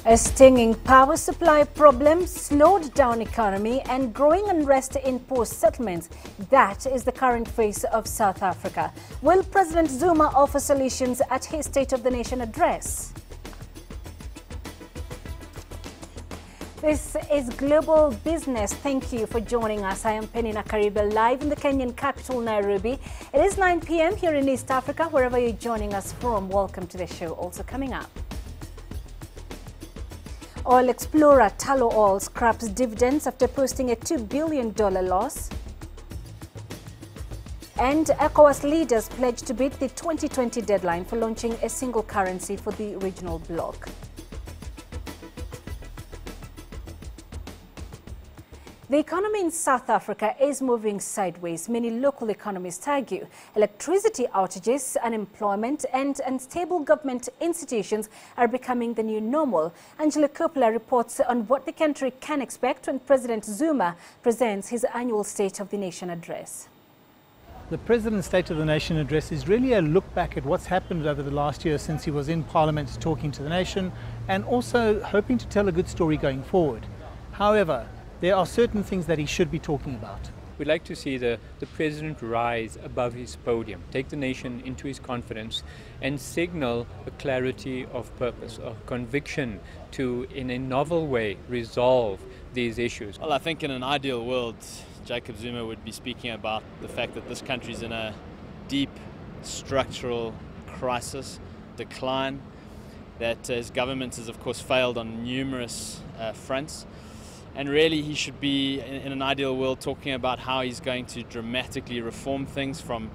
A stinging power supply problem, slowed down economy and growing unrest in post-settlements. That is the current face of South Africa. Will President Zuma offer solutions at his State of the Nation address? This is Global Business. Thank you for joining us. I am Penina Kariba, live in the Kenyan capital, Nairobi. It is 9 p.m. here in East Africa. Wherever you're joining us from, welcome to the show. Also coming up, oil explorer Tullow Oil scraps dividends after posting a $2 billion loss. And ECOWAS leaders pledge to beat the 2020 deadline for launching a single currency for the regional bloc. The economy in South Africa is moving sideways. Many local economists argue electricity outages, unemployment and unstable government institutions are becoming the new normal. Angela Coppola reports on what the country can expect when President Zuma presents his annual State of the Nation address. The President's State of the Nation address is really a look back at what's happened over the last year since he was in Parliament talking to the nation, and also hoping to tell a good story going forward. However, there are certain things that he should be talking about. We'd like to see the President rise above his podium, take the nation into his confidence and signal a clarity of purpose, a conviction to, in a novel way, resolve these issues. Well, I think in an ideal world, Jacob Zuma would be speaking about the fact that this country is in a deep structural crisis, decline, that his government has of course failed on numerous fronts. And really he should be, in an ideal world, talking about how he's going to dramatically reform things, from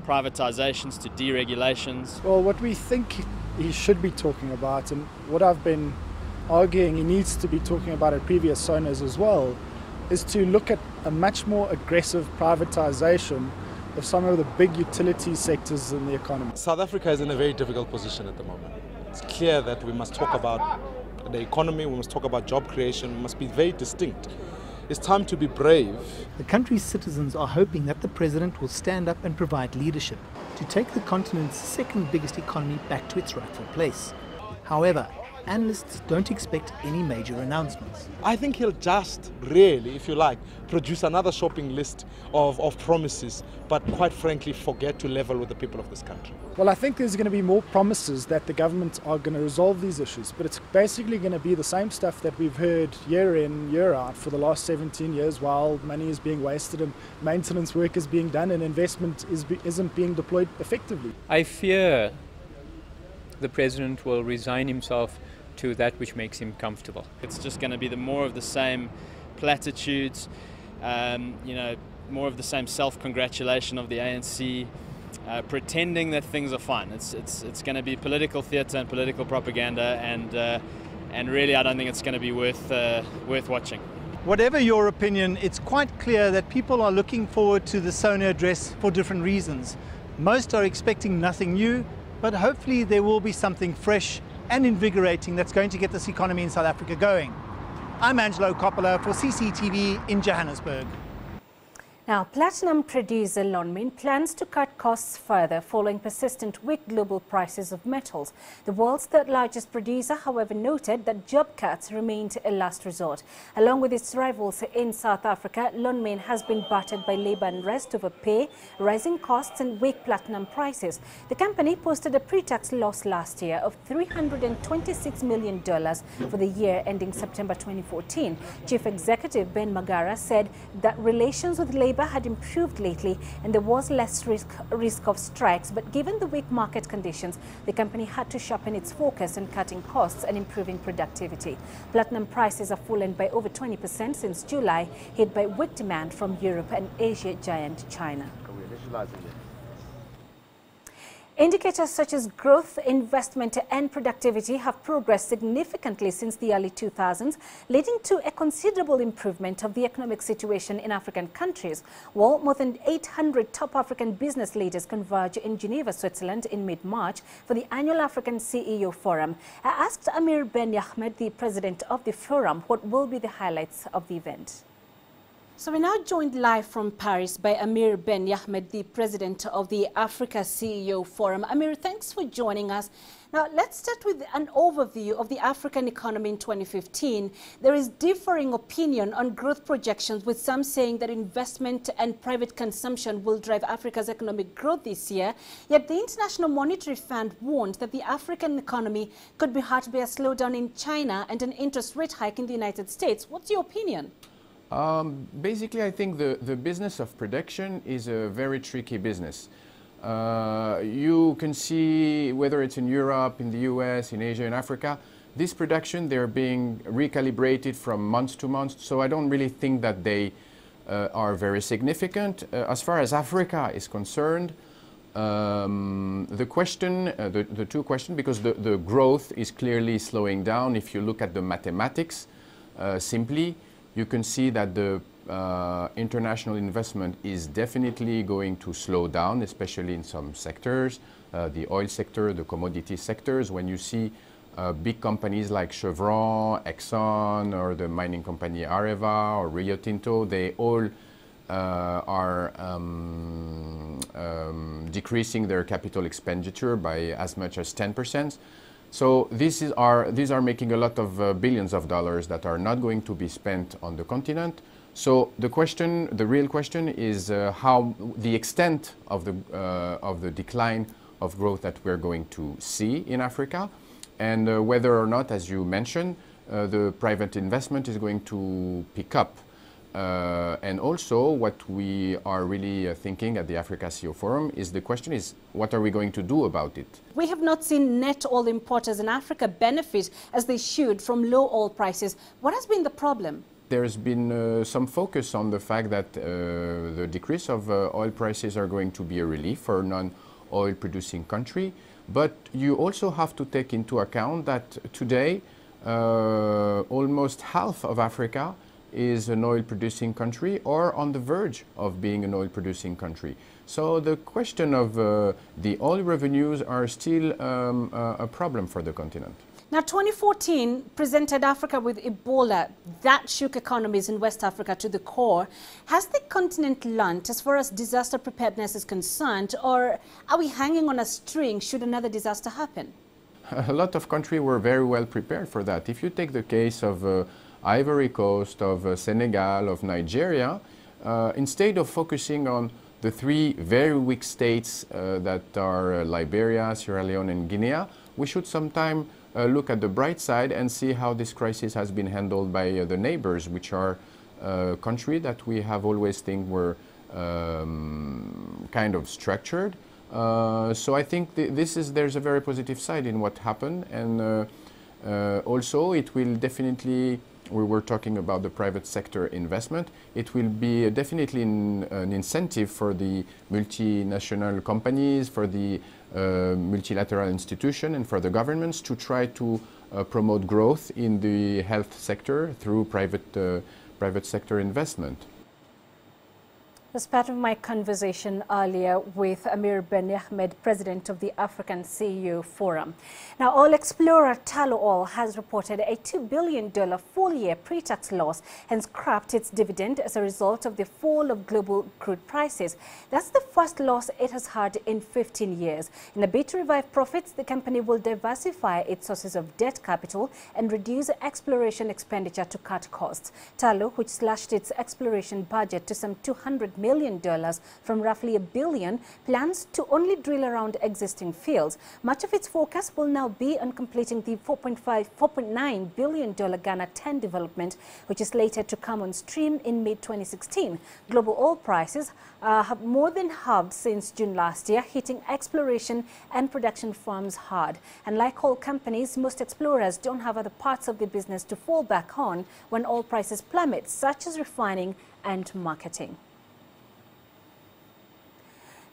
privatizations to deregulations. Well, what we think he should be talking about, and what I've been arguing he needs to be talking about at previous sonas as well, is to look at a much more aggressive privatization of some of the big utility sectors in the economy. South Africa is in a very difficult position at the moment. It's clear that we must talk about the economy, we must talk about job creation, we must be very distinct. It's time to be brave. The country's citizens are hoping that the President will stand up and provide leadership to take the continent's second biggest economy back to its rightful place. However, analysts don't expect any major announcements. I think he'll just really, if you like, produce another shopping list of promises, but quite frankly forget to level with the people of this country. Well, I think there's going to be more promises that the government are going to resolve these issues, but it's basically going to be the same stuff that we've heard year in, year out for the last 17 years, while money is being wasted and maintenance work is being done and investment isn't being deployed effectively. I fear the President will resign himself to that which makes him comfortable. It's just going to be more of the same platitudes, more of the same self-congratulation of the ANC, pretending that things are fine. It's going to be political theatre and political propaganda, and really I don't think it's going to be worth watching. Whatever your opinion, it's quite clear that people are looking forward to the SONA address for different reasons. Most are expecting nothing new, but hopefully there will be something fresh and invigorating that's going to get this economy in South Africa going. I'm Angelo Coppola for CCTV in Johannesburg. Now, platinum producer Lonmin plans to cut costs further following persistent weak global prices of metals. The world's third largest producer, however, noted that job cuts remained a last resort. Along with its rivals in South Africa, Lonmin has been battered by labor unrest over pay, rising costs and weak platinum prices. The company posted a pre-tax loss last year of $326 million for the year ending September 2014. Chief Executive Ben Magara said that relations with labor had improved lately and there was less risk of strikes, but given the weak market conditions, the company had to sharpen its focus on cutting costs and improving productivity. Platinum prices have fallen by over 20% since July, hit by weak demand from Europe and Asia giant China. Indicators such as growth, investment and productivity have progressed significantly since the early 2000s, leading to a considerable improvement of the economic situation in African countries. While more than 800 top African business leaders converge in Geneva, Switzerland in mid-March for the annual African CEO Forum. I asked Amir Ben Ahmed, the president of the forum, what will be the highlights of the event. So we're now joined live from Paris by Amir Ben Yahmed, the president of the Africa CEO Forum. Amir, thanks for joining us. Now, let's start with an overview of the African economy in 2015. There is differing opinion on growth projections, with some saying that investment and private consumption will drive Africa's economic growth this year. Yet the International Monetary Fund warned that the African economy could be hurt by a slowdown in China and an interest rate hike in the United States. What's your opinion? Basically, I think the business of prediction is a very tricky business. You can see whether it's in Europe, in the US, in Asia, in Africa, this production, they're being recalibrated from month to month. So I don't really think that they are very significant. As far as Africa is concerned, the two questions, because the growth is clearly slowing down. If you look at the mathematics simply, you can see that the international investment is definitely going to slow down, especially in some sectors, the oil sector, the commodity sectors. When you see big companies like Chevron, Exxon, or the mining company Areva or Rio Tinto, they all are decreasing their capital expenditure by as much as 10%. So these are making a lot of billions of dollars that are not going to be spent on the continent. So the real question is how the extent of the decline of growth that we're going to see in Africa, and whether or not, as you mentioned, the private investment is going to pick up. And also what we are really thinking at the Africa CEO Forum is the question is, what are we going to do about it? We have not seen net oil importers in Africa benefit as they should from low oil prices. What has been the problem? There's been some focus on the fact that the decrease of oil prices are going to be a relief for a non-oil producing country. But you also have to take into account that today almost half of Africa is an oil-producing country or on the verge of being an oil-producing country. So the question of the oil revenues are still a problem for the continent. Now, 2014 presented Africa with Ebola that shook economies in West Africa to the core. Has the continent learned as far as disaster preparedness is concerned, or are we hanging on a string should another disaster happen? A lot of countries were very well prepared for that. If you take the case of Ivory Coast, of Senegal, of Nigeria, instead of focusing on the three very weak states that are Liberia, Sierra Leone and Guinea, we should sometime look at the bright side and see how this crisis has been handled by the neighbors, which are countries that we have always think were kind of structured. So I think there's a very positive side in what happened, and also it will definitely, we were talking about the private sector investment, it will be definitely an incentive for the multinational companies, for the multilateral institution and for the governments to try to promote growth in the health sector through private sector investment. As part of my conversation earlier with Amir Ben Yahmed, president of the African CEO Forum. Now, oil explorer Tullow Oil has reported a $2 billion full-year pre-tax loss and scrapped its dividend as a result of the fall of global crude prices. That's the first loss it has had in 15 years. In a bid to revive profits, the company will diversify its sources of debt capital and reduce exploration expenditure to cut costs. Tullow, which slashed its exploration budget to some $200 million from roughly $1 billion, plans to only drill around existing fields. Much of its focus will now be on completing the $4.9 billion Ghana 10 development, which is slated to come on stream in mid-2016. Global oil prices have more than halved since June last year, hitting exploration and production firms hard. And like oil companies, most explorers don't have other parts of the business to fall back on when oil prices plummet, such as refining and marketing.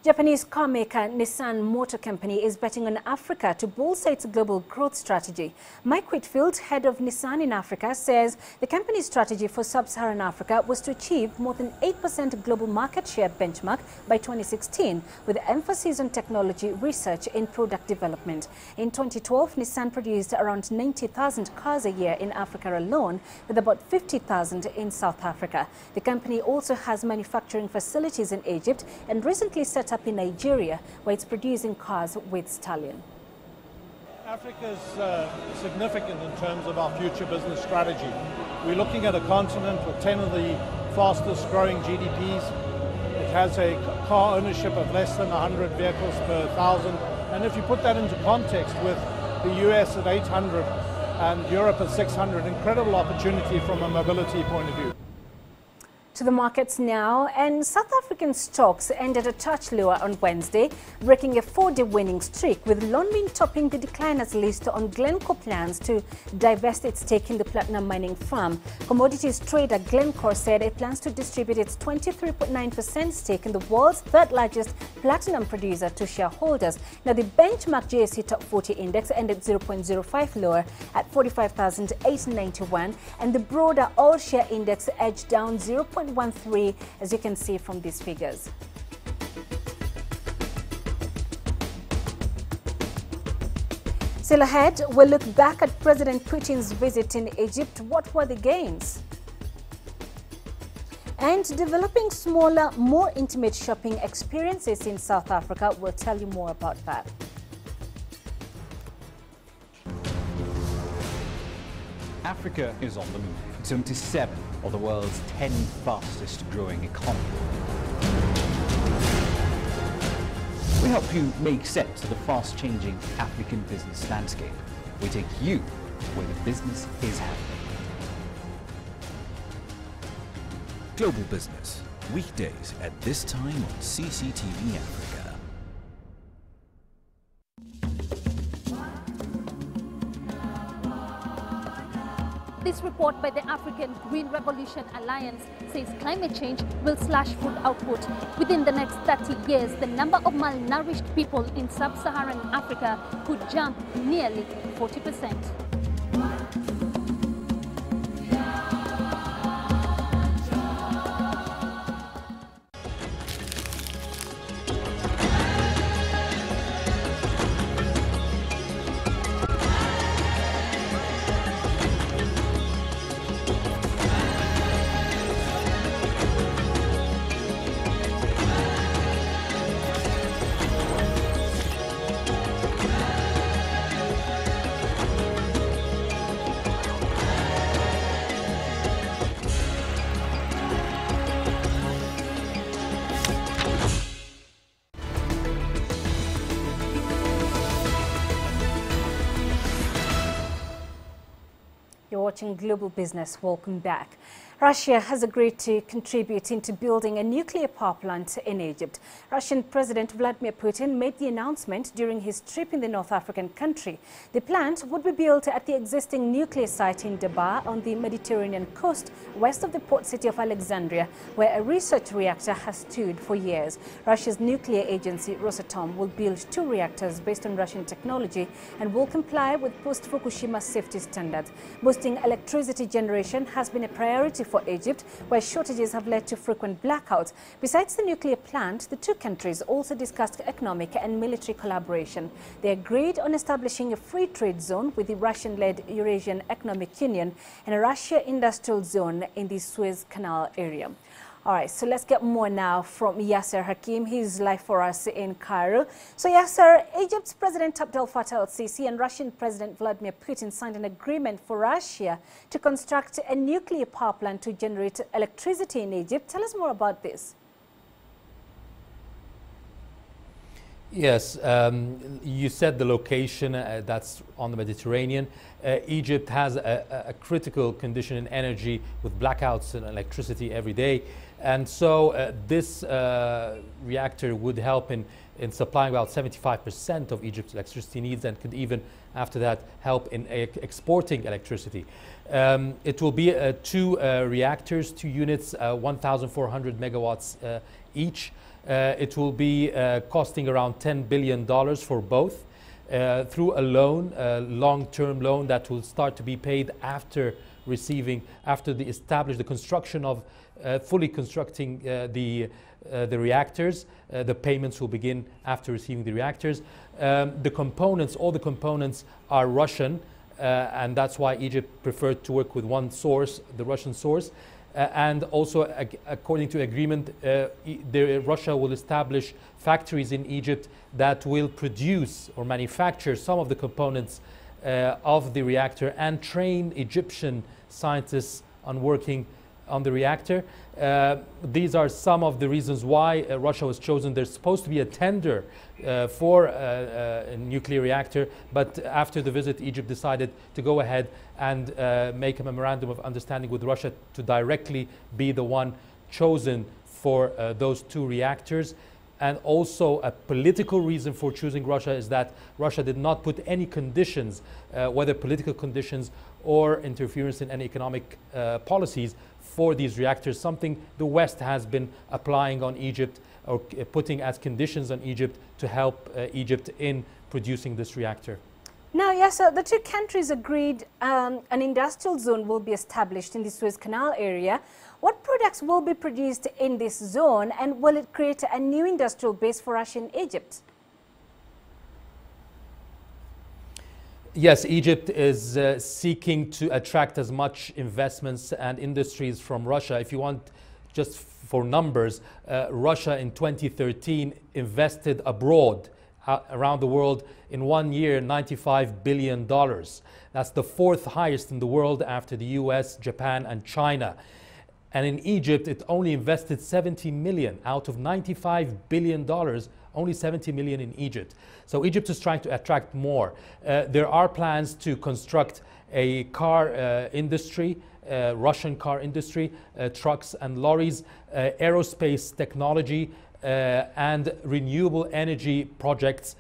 Japanese car maker Nissan Motor Company is betting on Africa to bolster its global growth strategy. Mike Whitfield, head of Nissan in Africa, says the company's strategy for sub-Saharan Africa was to achieve more than 8% global market share benchmark by 2016, with emphasis on technology, research and product development. In 2012, Nissan produced around 90,000 cars a year in Africa alone, with about 50,000 in South Africa. The company also has manufacturing facilities in Egypt and recently set up in Nigeria, where it's producing cars with Stallion. Africa is significant in terms of our future business strategy. We're looking at a continent with 10 of the fastest growing GDPs. It has a car ownership of less than 100 vehicles per thousand. And if you put that into context with the US at 800 and Europe at 600, incredible opportunity from a mobility point of view. To the markets now, and South African stocks ended a touch lower on Wednesday, breaking a 4-day winning streak, with Lonmin topping the decliners list on Glencore plans to divest its stake in the platinum mining firm. Commodities trader Glencore said it plans to distribute its 23.9% stake in the world's third largest platinum producer to shareholders. Now, the benchmark JSE Top 40 index ended 0.05 lower at 45,891, and the broader all share index edged down 0.13, as you can see from these figures. Still ahead, we'll look back at President Putin's visit in Egypt. What were the gains? And developing smaller, more intimate shopping experiences in South Africa. We'll tell you more about that. Africa is on the move. It's home to 7 of the world's 10 fastest growing economies. We help you make sense of the fast-changing African business landscape. We take you where the business is happening. Global Business, weekdays at this time on CCTV Africa. This report by the African Green Revolution Alliance says climate change will slash food output. Within the next 30 years, the number of malnourished people in sub-Saharan Africa could jump nearly 40%. You're watching Global Business. Welcome back. Russia has agreed to contribute into building a nuclear power plant in Egypt. Russian President Vladimir Putin made the announcement during his trip in the North African country. The plant would be built at the existing nuclear site in Daba on the Mediterranean coast, west of the port city of Alexandria, where a research reactor has stood for years. Russia's nuclear agency, Rosatom, will build 2 reactors based on Russian technology and will comply with post-Fukushima safety standards. Boosting electricity generation has been a priority for Egypt, where shortages have led to frequent blackouts. Besides the nuclear plant, the 2 countries also discussed economic and military collaboration. They agreed on establishing a free trade zone with the Russian-led Eurasian Economic Union and a Russia industrial zone in the Suez Canal area. All right, so let's get more now from Yasser Hakim. He's live for us in Cairo. So Yasser, Egypt's President Abdel Fattah el-Sisi and Russian President Vladimir Putin signed an agreement for Russia to construct a nuclear power plant to generate electricity in Egypt. Tell us more about this. Yes, you said the location, that's on the Mediterranean. Egypt has a critical condition in energy with blackouts and electricity every day. And so this reactor would help in supplying about 75% of Egypt's electricity needs, and could even, after that, help in exporting electricity. It will be 2 reactors, 2 units, 1,400 megawatts each. It will be costing around $10 billion for both through a loan, a long-term loan that will start to be paid after the construction of fully constructing the reactors. The payments will begin after receiving the reactors. All the components are Russian, and that's why Egypt preferred to work with one source, the Russian source. And also, according to agreement, Russia will establish factories in Egypt that will produce or manufacture some of the components of the reactor and train Egyptian scientists on working on the reactor. These are some of the reasons why Russia was chosen. There's supposed to be a tender for a nuclear reactor, but after the visit, Egypt decided to go ahead and make a memorandum of understanding with Russia to directly be the one chosen for those two reactors. And also a political reason for choosing Russia is that Russia did not put any conditions, whether political conditions or interference in any economic policies for these reactors, something the West has been applying on Egypt or putting as conditions on Egypt to help Egypt in producing this reactor. Now, yes, sir, the two countries agreed an industrial zone will be established in the Suez Canal area. What products will be produced in this zone, and will it create a new industrial base for Russia in Egypt? Yes, Egypt is seeking to attract as much investments and industries from Russia. If you want just for numbers, Russia in 2013 invested abroad around the world in 1 year $95 billion. That's the fourth highest in the world after the US, Japan and China. And in Egypt, it only invested 70 million out of $95 billion, only 70 million in Egypt. So Egypt is trying to attract more. There are plans to construct a car industry, Russian car industry, trucks and lorries, aerospace technology, and renewable energy projects,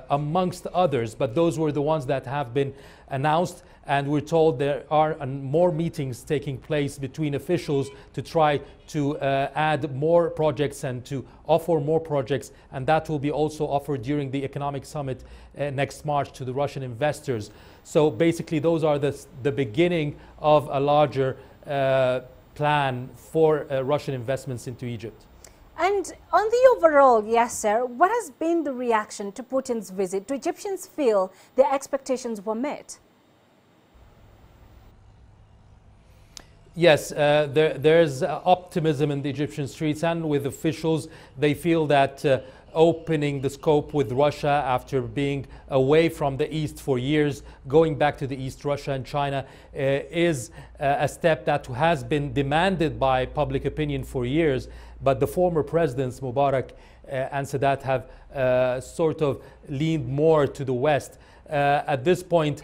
amongst others. But those were the ones that have been announced. And we're told there are more meetings taking place between officials to try to add more projects and to offer more projects. And that will be also offered during the economic summit next March to the Russian investors. So basically, those are the beginning of a larger plan for Russian investments into Egypt. And on the overall, yes, sir, what has been the reaction to Putin's visit? Do Egyptians feel their expectations were met? Yes, there's optimism in the Egyptian streets and with officials. They feel that opening the scope with Russia after being away from the East for years, going back to the East, Russia and China, is a step that has been demanded by public opinion for years. But the former presidents, Mubarak and Sadat, have sort of leaned more to the West. At this point,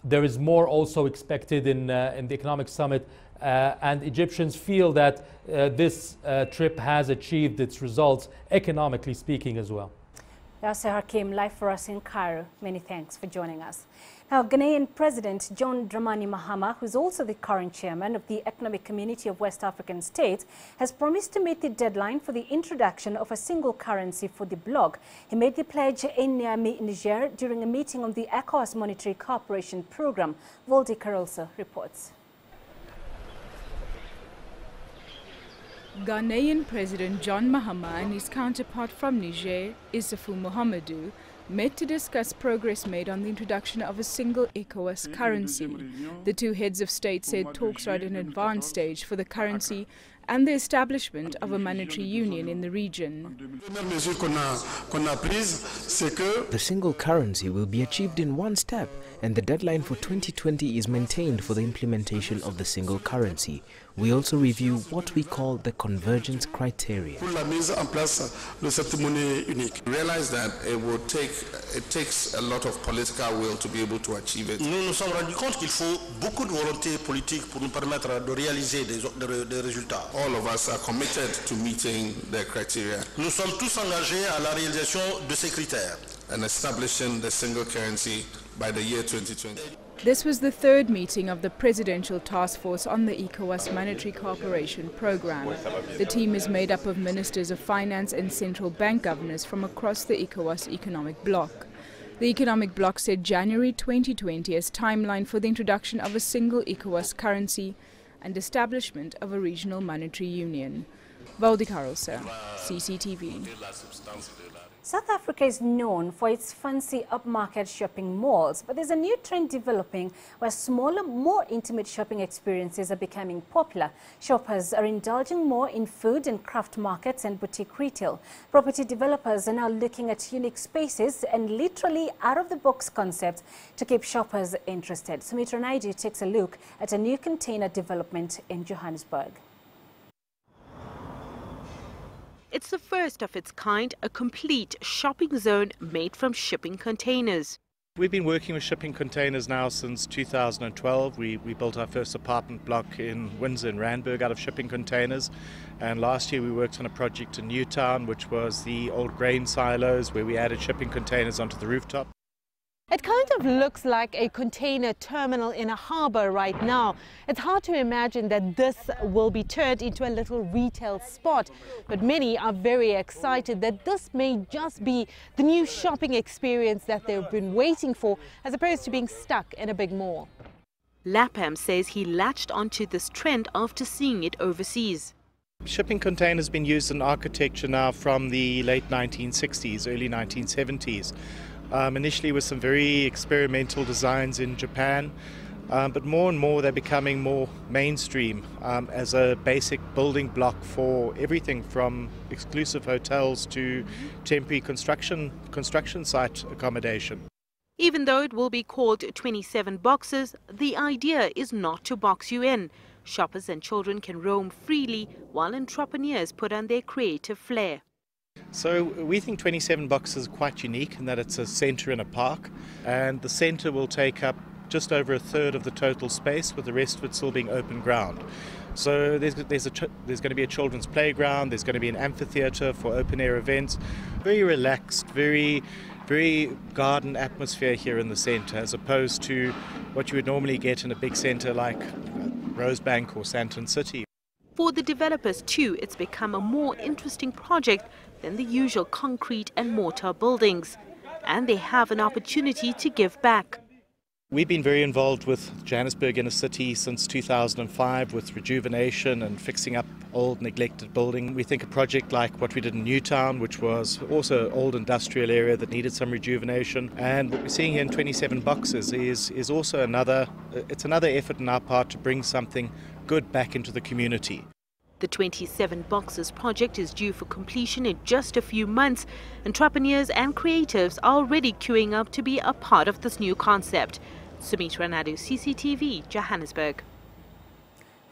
there is more also expected in the economic summit. And Egyptians feel that this trip has achieved its results, economically speaking, as well. Yasser Hakim, live for us in Cairo. Many thanks for joining us. Now, Ghanaian President John Dramani Mahama, who is also the current chairman of the Economic Community of West African States, has promised to meet the deadline for the introduction of a single currency for the bloc. He made the pledge in Niamey, Niger, during a meeting on the ECOWAS Monetary Cooperation Program. Voldy Carolso reports. Ghanaian President John Mahama and his counterpart from Niger, Issoufou Mohamedou, met to discuss progress made on the introduction of a single ECOWAS currency. The two heads of state said talks are at an advanced stage for the currency and the establishment of a monetary union in the region. The single currency will be achieved in one step, and the deadline for 2020 is maintained for the implementation of the single currency. We also review what we call the convergence criteria. Realize that it takes a lot of political will to be able to achieve it. Nous nous sommes rendus compte qu'il faut beaucoup de volonté politique pour nous permettre de réaliser des résultats. All of us are committed to meeting the criteria. Nous sommes tous engagés à la réalisation de ces critères. And establishing the single currency by the year 2020. This was the third meeting of the Presidential Task Force on the ECOWAS Monetary Cooperation Programme. The team is made up of ministers of finance and central bank governors from across the ECOWAS economic bloc. The economic bloc set January 2020 as timeline for the introduction of a single ECOWAS currency and establishment of a regional monetary union. Valdi Karelse, CCTV. South Africa is known for its fancy upmarket shopping malls, but there's a new trend developing where smaller, more intimate shopping experiences are becoming popular. Shoppers are indulging more in food and craft markets and boutique retail. Property developers are now looking at unique spaces and literally out-of-the-box concepts to keep shoppers interested. Sumitra Naidu takes a look at a new container development in Johannesburg. It's the first of its kind, a complete shopping zone made from shipping containers. We've been working with shipping containers now since 2012. We built our first apartment block in Windsor and Randburg out of shipping containers. And last year we worked on a project in Newtown, which was the old grain silos, where we added shipping containers onto the rooftop. It kind of looks like a container terminal in a harbour right now. It's hard to imagine that this will be turned into a little retail spot, but many are very excited that this may just be the new shopping experience that they've been waiting for, as opposed to being stuck in a big mall. Lapham says he latched onto this trend after seeing it overseas. Shipping containers have been used in architecture now from the late 1960s, early 1970s. Initially with some very experimental designs in Japan, but more and more they're becoming more mainstream as a basic building block for everything from exclusive hotels to temporary construction site accommodation. Even though it will be called 27 boxes, the idea is not to box you in. Shoppers and children can roam freely while entrepreneurs put on their creative flair. So we think 27 boxes is quite unique in that it's a centre in a park, and the centre will take up just over a third of the total space, with the rest of it still being open ground. So there's going to be a children's playground, there's going to be an amphitheatre for open air events. Very relaxed, very garden atmosphere here in the centre, as opposed to what you would normally get in a big centre like Rosebank or Sandton City. For the developers too, it's become a more interesting project than the usual concrete and mortar buildings, and they have an opportunity to give back. We've been very involved with Johannesburg inner city since 2005 with rejuvenation and fixing up old neglected building. We think a project like what we did in Newtown, which was also an old industrial area that needed some rejuvenation, and what we're seeing here in 27 boxes is also another effort on our part to bring something good back into the community. The 27 boxes project is due for completion in just a few months. Entrepreneurs and creatives are already queuing up to be a part of this new concept. Sumitra Naidu, CCTV, Johannesburg.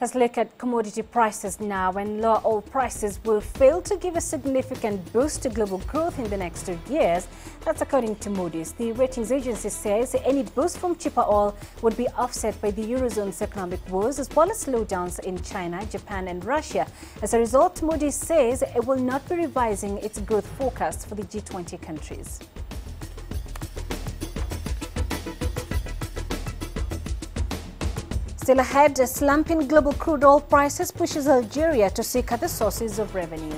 Let's look at commodity prices now. When lower oil prices will fail to give a significant boost to global growth in the next 2 years. That's according to Moody's. The ratings agency says any boost from cheaper oil would be offset by the Eurozone's economic woes, as well as slowdowns in China, Japan and Russia. As a result, Moody's says it will not be revising its growth forecasts for the G20 countries. Still ahead, a slump in global crude oil prices pushes Algeria to seek other sources of revenue.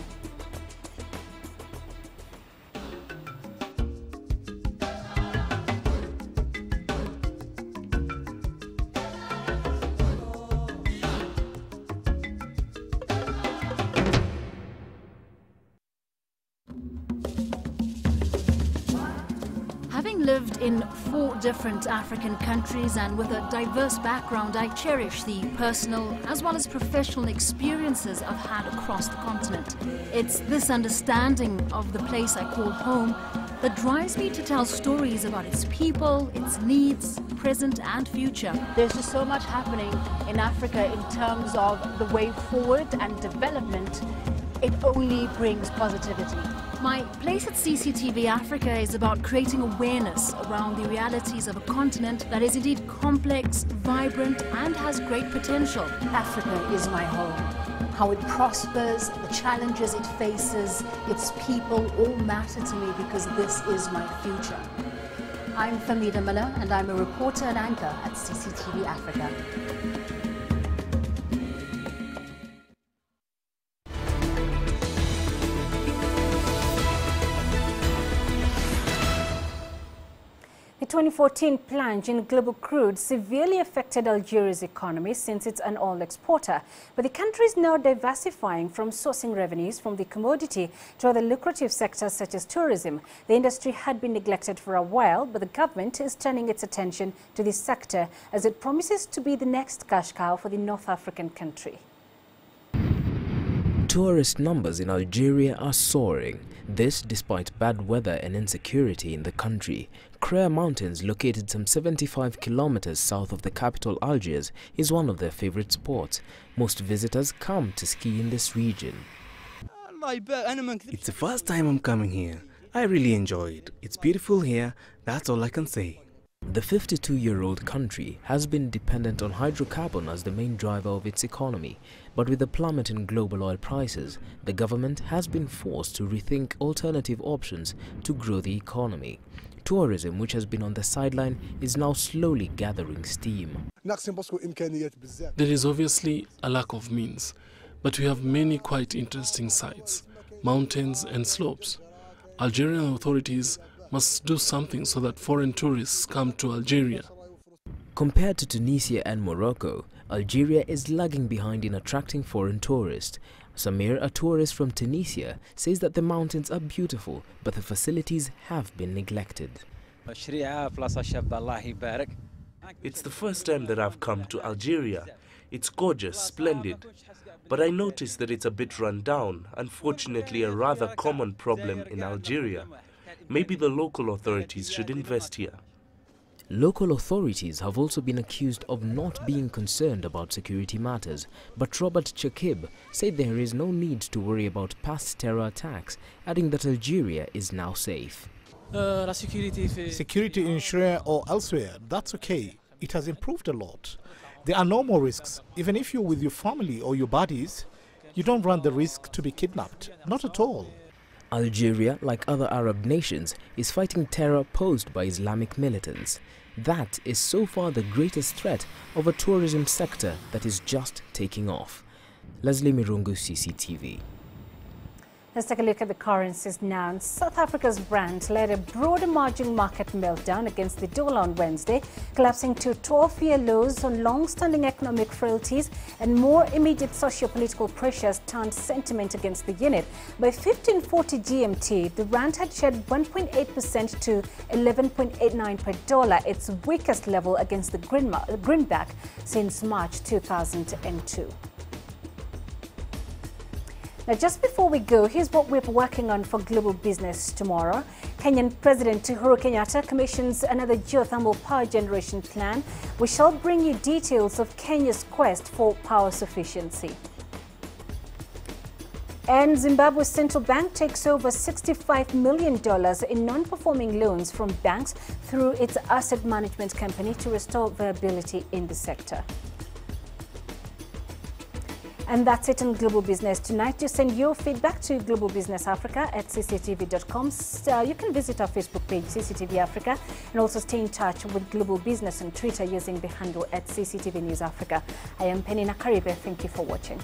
Having lived in 4 different African countries and with a diverse background, I cherish the personal as well as professional experiences I've had across the continent. It's this understanding of the place I call home that drives me to tell stories about its people, its needs, present and future. There's just so much happening in Africa in terms of the way forward and development. It only brings positivity. My place at CCTV Africa is about creating awareness around the realities of a continent that is indeed complex, vibrant and has great potential. Africa is my home. How it prospers, the challenges it faces, its people all matter to me because this is my future. I'm Famida Miller and I'm a reporter and anchor at CCTV Africa. The 2014 plunge in global crude severely affected Algeria's economy since it's an oil exporter. But the country is now diversifying from sourcing revenues from the commodity to other lucrative sectors such as tourism. The industry had been neglected for a while, but the government is turning its attention to this sector as it promises to be the next cash cow for the North African country. Tourist numbers in Algeria are soaring. This despite bad weather and insecurity in the country. Krea Mountains, located some 75 kilometers south of the capital Algiers, is one of their favorite spots. Most visitors come to ski in this region. It's the first time I'm coming here. I really enjoy it. It's beautiful here, that's all I can say. The 52-year-old country has been dependent on hydrocarbon as the main driver of its economy, but with the plummet in global oil prices, the government has been forced to rethink alternative options to grow the economy. Tourism, which has been on the sideline, is now slowly gathering steam. There is obviously a lack of means, but we have many quite interesting sites, mountains and slopes. Algerian authorities must do something so that foreign tourists come to Algeria. Compared to Tunisia and Morocco, Algeria is lagging behind in attracting foreign tourists. Samir, a tourist from Tunisia, says that the mountains are beautiful, but the facilities have been neglected. It's the first time that I've come to Algeria. It's gorgeous, splendid. But I noticed that it's a bit run down, unfortunately a rather common problem in Algeria. Maybe the local authorities should invest here. Local authorities have also been accused of not being concerned about security matters, but Robert Chakib said there is no need to worry about past terror attacks, adding that Algeria is now safe. Security in Algeria or elsewhere, that's okay. It has improved a lot. There are no more risks. Even if you're with your family or your buddies, you don't run the risk to be kidnapped. Not at all. Algeria, like other Arab nations, is fighting terror posed by Islamic militants. That is so far the greatest threat of a tourism sector that is just taking off. Leslie Mirungu, CCTV. Let's take a look at the currencies now. South Africa's rand led a broad emerging market meltdown against the dollar on Wednesday, collapsing to 12-year lows on long-standing economic frailties and more immediate socio-political pressures turned sentiment against the unit. By 15:40 GMT, the rand had shed 1.8% to 11.89 per dollar, its weakest level against the greenback since March 2002. Now, just before we go, here's what we're working on for global business tomorrow. Kenyan President Uhuru Kenyatta commissions another geothermal power generation plan. We shall bring you details of Kenya's quest for power sufficiency. And Zimbabwe's central bank takes over $65 million in non-performing loans from banks through its asset management company to restore viability in the sector. And that's it on Global Business tonight. Just send your feedback to Global Business Africa at cctv.com. You can visit our Facebook page, CCTV Africa, and also stay in touch with Global Business on Twitter using the handle at CCTV News Africa. I am Penny Nakaribe. Thank you for watching.